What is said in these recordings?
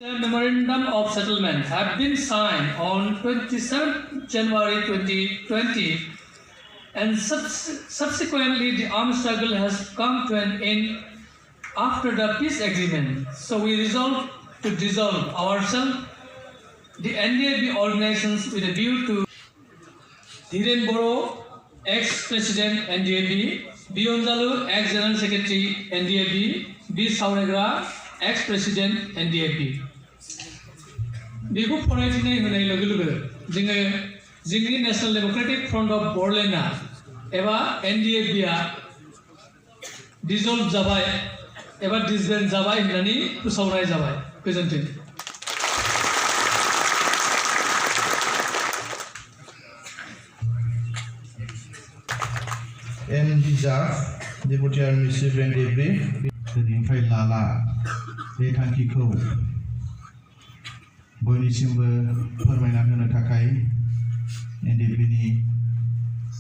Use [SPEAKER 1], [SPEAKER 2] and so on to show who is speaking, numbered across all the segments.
[SPEAKER 1] The memorandum of settlement have been signed on 27 January 2020, and subsequently the armed struggle has come to an end after the peace agreement. So we resolved to dissolve ourselves, the NDAB organizations, with a view to Dhiren Boro, ex-president NDAB, B. Onjalu, ex-general secretary NDAB, B. Sauregra, ex-president NDAB. बेखौ फरायथिनाय होनाय लोगो लोगो जोङो जोंनि national democratic front of बरलेण्डआ एबा एनडीएबीआ डिसल्भ जाबाय एबा डिसबेन्ड जाबाय होननानै फोसावनाय जाबाय। गोजोन्थों।
[SPEAKER 2] En bijak Deputy Administrator NDAB दिनैनिफ्राय लाला बे थांखिखौ बयनिसिमबो फोरमायना होनो थाखाय एनडीएबीनि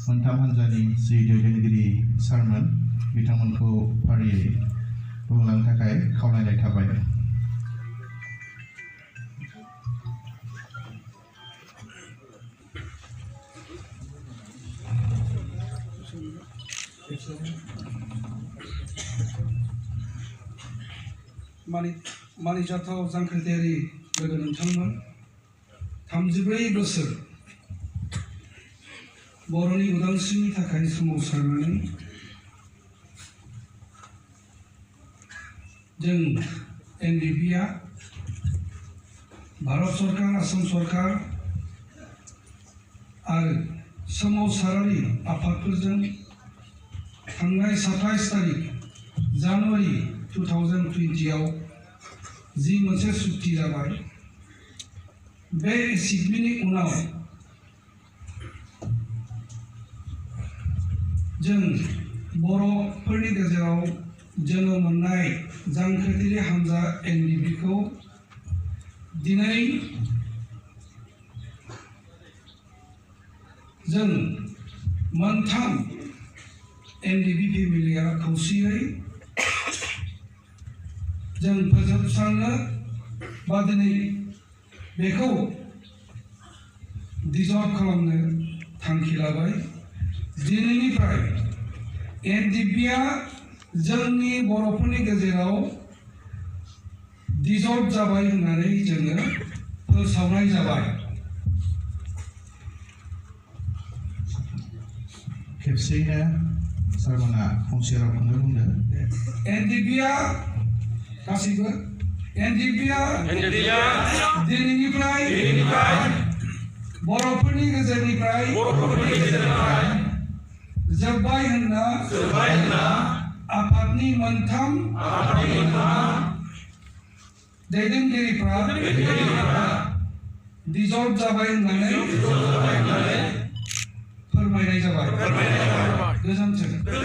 [SPEAKER 2] मोनथाम हान्जानि जि दैदेनगिरि सारमोन बिथांमोनखौ फारियै बुंलांनो थाखाय खावलायनाय थाबाय।
[SPEAKER 3] मानिजाथाव जांख्रिथायारि लोगो नोंथांमोन, 34 बोसोर बर'नि उदांस्रिनि थाखाय सोमावसारनानै जों एनडीएबीआ भारत सरकार, आसाम सरकार आरो सोमावसारारि आफादफोरजों थांनाय 27 तारिख जानुवारि 2020 आव जि मोनसे सुक्ति जाबाय। बे सिक्तिनि उनाव जों बर'फोरनि गेजेराव जोनोम मोननाय जांख्रिथायारि हान्जा एनडीएबीखौ दिनै जों मोनथाम एनडीएबी फेमिलिया खौसेयै जों फोजोबस्रांनो बा दिनै बेखौ डिसल्भ खालामनो थांखि लाबाय। दिनैनिफ्राय एनडीएबीआ जोंनि बर'फोरनि गेजेराव डिसल्भ जाबाय होननानै जोङो फोसावनाय जाबाय।
[SPEAKER 2] खेबसेयैनो सारमोना फंसे रावखौनो बुंदों।
[SPEAKER 3] एनडीएबीआ गासैबो एनडीएबीआ दिनैनिफ्राय बर'फोरनि गेजेरनिफ्राय जोब्बाय होनना आफादनि मोनथाम दैदेनगिरिफ्रा डिसल्भ जाबाय होननानै फोरमायनाय जाबाय। गोजोन्थों।